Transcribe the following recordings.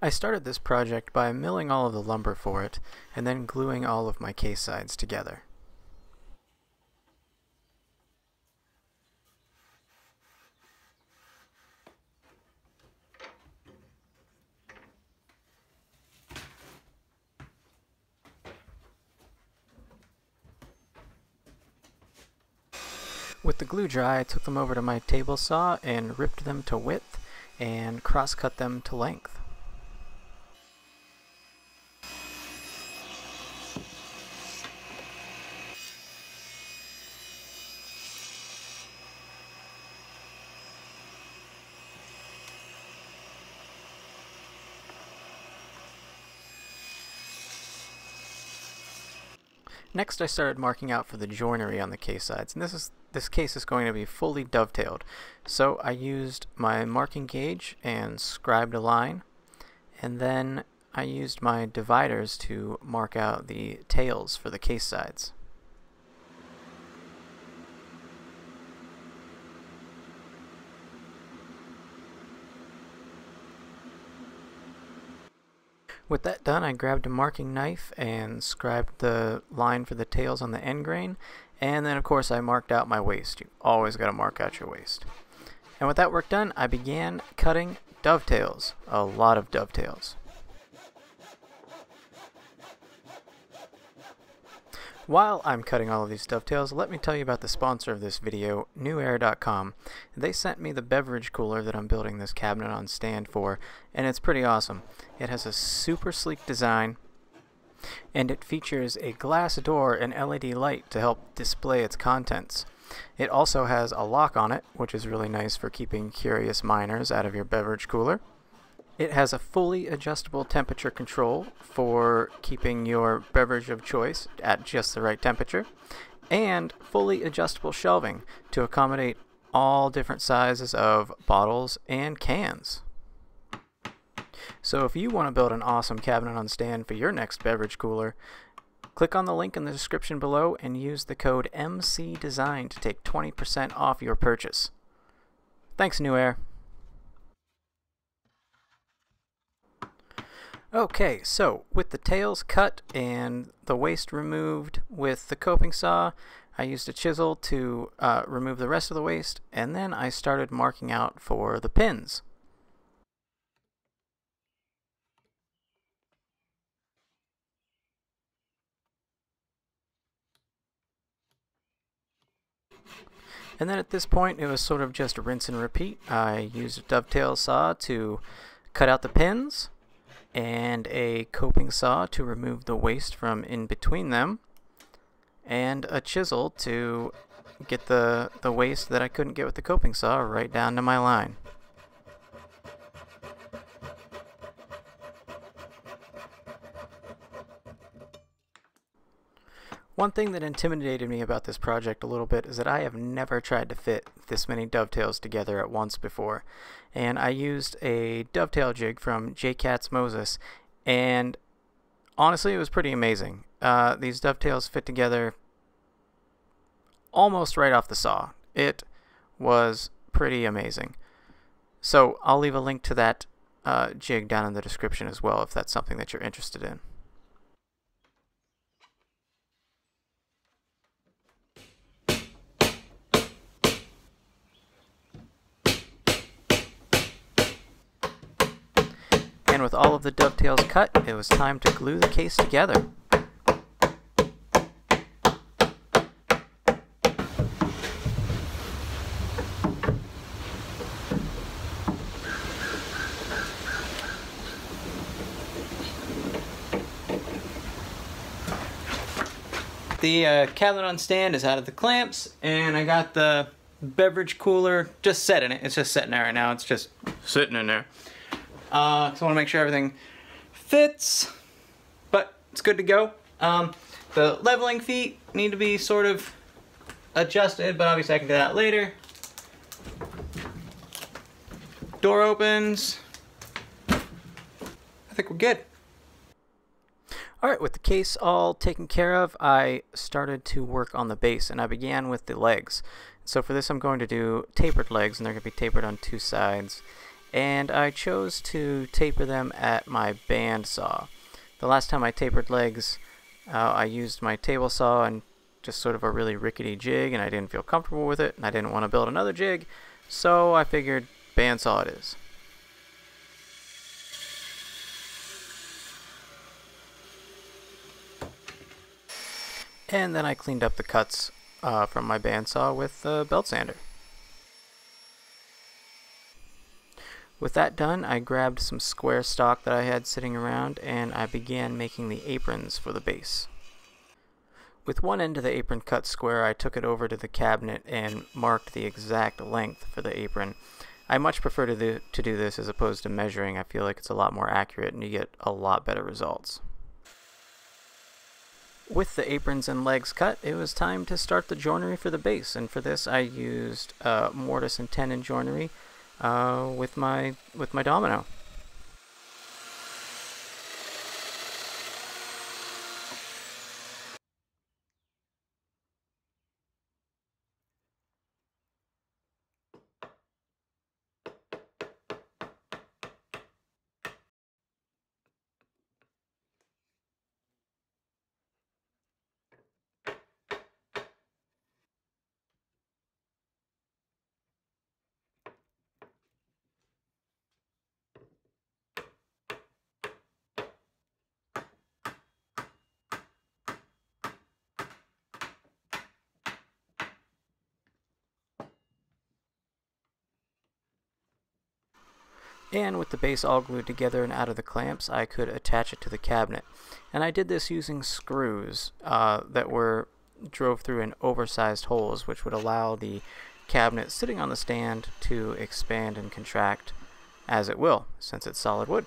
I started this project by milling all of the lumber for it, and then gluing all of my case sides together. With the glue dry, I took them over to my table saw and ripped them to width and cross-cut them to length. Next, I started marking out for the joinery on the case sides, and this case is going to be fully dovetailed. So I used my marking gauge and scribed a line, and then I used my dividers to mark out the tails for the case sides. With that done, I grabbed a marking knife and scribed the line for the tails on the end grain, and then of course I marked out my waist. You always got to mark out your waist. And with that work done, I began cutting dovetails, a lot of dovetails. While I'm cutting all of these dovetails, let me tell you about the sponsor of this video, Newair.com. They sent me the beverage cooler that I'm building this cabinet on stand for, and it's pretty awesome. It has a super sleek design, and it features a glass door and LED light to help display its contents. It also has a lock on it, which is really nice for keeping curious minors out of your beverage cooler. It has a fully adjustable temperature control for keeping your beverage of choice at just the right temperature, and fully adjustable shelving to accommodate all different sizes of bottles and cans. So if you want to build an awesome cabinet on stand for your next beverage cooler, click on the link in the description below and use the code MCDesign to take 20% off your purchase. Thanks, Newair. Okay, so with the tails cut and the waist removed with the coping saw, I used a chisel to remove the rest of the waist, and then I started marking out for the pins. And then at this point it was sort of just rinse and repeat. I used a dovetail saw to cut out the pins, and a coping saw to remove the waste from in between them, and a chisel to get the waste that I couldn't get with the coping saw right down to my line. One thing that intimidated me about this project a little bit is that I have never tried to fit this many dovetails together at once before. And I used a dovetail jig from J-Cat's Moses, and honestly it was pretty amazing. These dovetails fit together almost right off the saw. It was pretty amazing. So I'll leave a link to that jig down in the description as well if that's something that you're interested in. And with all of the dovetails cut, it was time to glue the case together. The cabinet on stand is out of the clamps, and I got the beverage cooler just set in it. It's just sitting there right now. It's just sitting in there. So I want to make sure everything fits, but it's good to go. The leveling feet need to be sort of adjusted, but obviously I can do that later. Door opens. I think we're good. Alright, with the case all taken care of, I started to work on the base, and I began with the legs. So for this I'm going to do tapered legs, and they're going to be tapered on two sides. and I chose to taper them at my bandsaw. The last time I tapered legs, I used my table saw and just sort of a really rickety jig, and I didn't feel comfortable with it, and I didn't want to build another jig, so I figured bandsaw it is. And then I cleaned up the cuts from my bandsaw with a belt sander. With that done, I grabbed some square stock that I had sitting around and I began making the aprons for the base. With one end of the apron cut square, I took it over to the cabinet and marked the exact length for the apron. I much prefer to do this as opposed to measuring. I feel like it's a lot more accurate and you get a lot better results. With the aprons and legs cut, it was time to start the joinery for the base, and for this I used mortise and tenon joinery with my domino. And with the base all glued together and out of the clamps, I could attach it to the cabinet. And I did this using screws that drove through in oversized holes, which would allow the cabinet sitting on the stand to expand and contract as it will, since it's solid wood.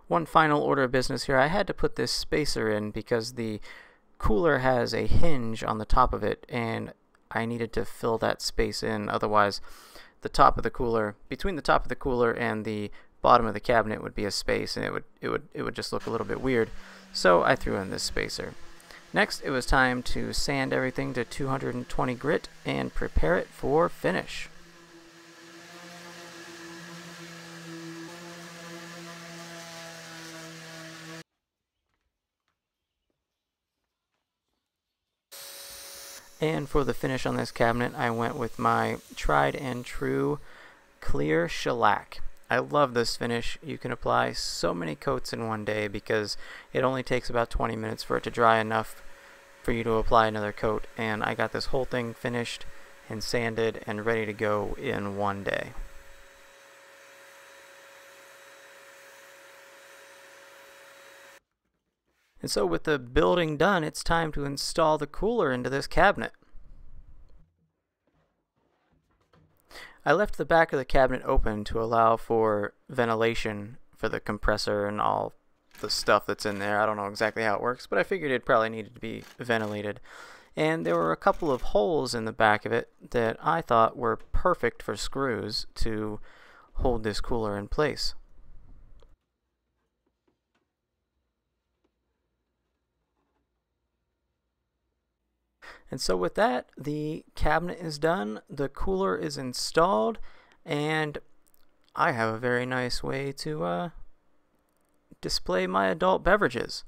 One final order of business here. I had to put this spacer in because the cooler has a hinge on the top of it and I needed to fill that space in, otherwise the top of the cooler, between the top of the cooler and the bottom of the cabinet would be a space and it would just look a little bit weird. So I threw in this spacer. Next, it was time to sand everything to 220 grit and prepare it for finish. And for the finish on this cabinet, I went with my tried and true clear shellac. I love this finish. You can apply so many coats in one day because it only takes about 20 minutes for it to dry enough for you to apply another coat. And I got this whole thing finished and sanded and ready to go in one day. And so with the building done, it's time to install the cooler into this cabinet. I left the back of the cabinet open to allow for ventilation for the compressor and all the stuff that's in there. I don't know exactly how it works, but I figured it probably needed to be ventilated. And there were a couple of holes in the back of it that I thought were perfect for screws to hold this cooler in place. And so with that, the cabinet is done, the cooler is installed, and I have a very nice way to display my adult beverages.